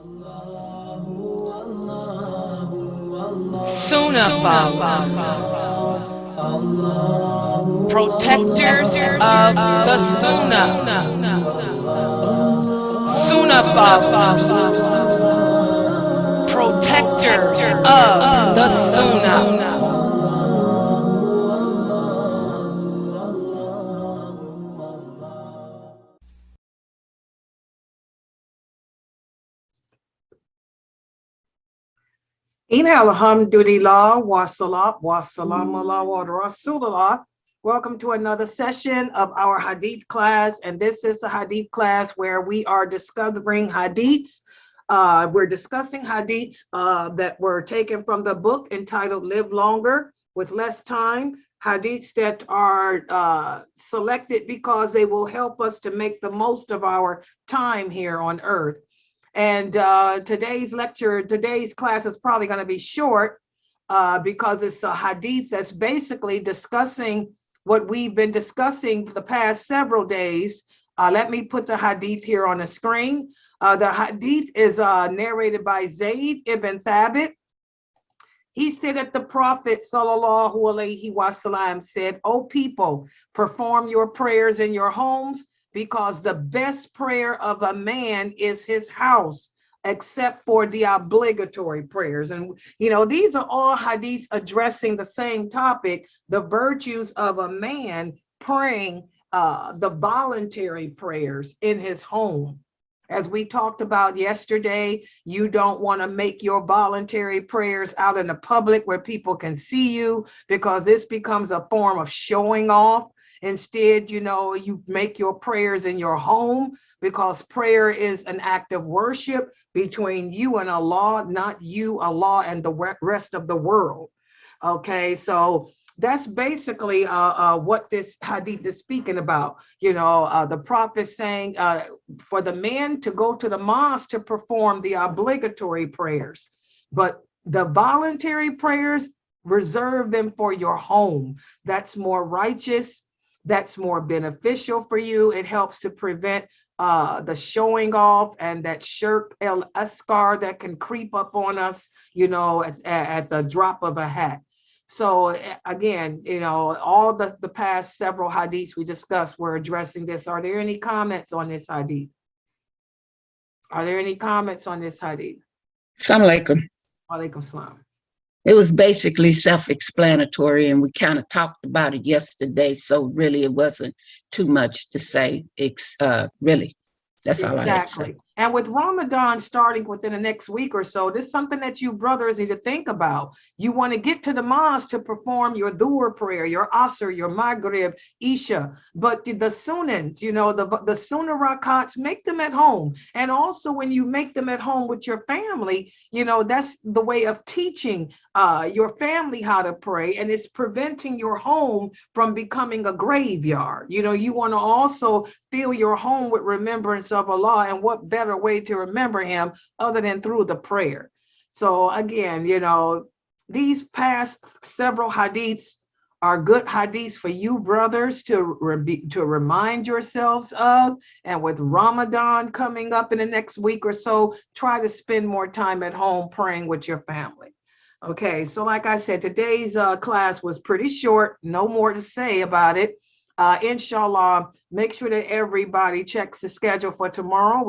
Sunnahfollowers, protectors of the Sunnah. Sunnahfollowers, protectors of the Sunnah. Ina alhamdulillah wa salat wa salam ala wa rasulullah. Welcome to another session of our Hadith class. And this is the Hadith class where we are discovering Hadiths. We're discussing Hadiths that were taken from the book entitled Live Longer with Less Time. Hadiths that are selected because they will help us to make the most of our time here on earth. And today's class is probably going to be short because it's a hadith that's basically discussing what we've been discussing for the past several days. Let me put the hadith here on the screen. The hadith is narrated by Zayd ibn Thabit. He said that the Prophet sallallahu alaihi wasallam said, "O people, perform your prayers in your homes, because the best prayer of a man is his house, except for the obligatory prayers." And, you know, these are all hadiths addressing the same topic, the virtues of a man praying the voluntary prayers in his home. As we talked about yesterday, you don't want to make your voluntary prayers out in the public where people can see you, because this becomes a form of showing off. Instead, you know, you make your prayers in your home, because prayer is an act of worship between you and Allah, not you, Allah, and the rest of the world. Okay, so that's basically what this hadith is speaking about. You know, the Prophet saying for the men to go to the mosque to perform the obligatory prayers, but the voluntary prayers, reserve them for your home. That's more righteous. That's more beneficial for you. It helps to prevent the showing off and that shirk el ascar that can creep up on us, you know, at the drop of a hat. So again, you know, all the past several hadiths we discussed were addressing this. Are there any comments on this hadith? Are there any comments on this hadith? Assalamu alaikum. Alaikum salam. It was basically self-explanatory, and we kind of talked about it yesterday, so really it wasn't too much to say. Really, that's all I had to say. And with Ramadan starting within the next week or so, this is something that you brothers need to think about. You want to get to the mosque to perform your dhuhr prayer, your asr, your maghrib, isha, but the sunnahs, you know, the sunnah rakats, make them at home. And also when you make them at home with your family, you know, that's the way of teaching your family how to pray, and it's preventing your home from becoming a graveyard. You know, you want to also fill your home with remembrance of Allah, and what better way to remember him other than through the prayer. So again, you know, these past several hadiths are good hadiths for you brothers to remind yourselves of. And with Ramadan coming up in the next week or so, try to spend more time at home praying with your family. Okay, so like I said, today's class was pretty short, no more to say about it. Inshallah, make sure that everybody checks the schedule for tomorrow.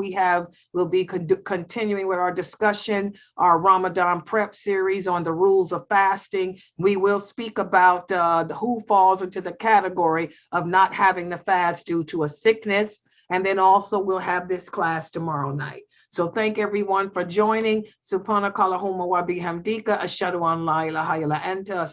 We'll be continuing with our discussion, our Ramadan prep series on the rules of fasting. We will speak about who falls into the category of not having to fast due to a sickness. And then also we'll have this class tomorrow night. So thank everyone for joining. Subhanakallahumma wa bihamdika, ashhadu an la ilaha illa anta.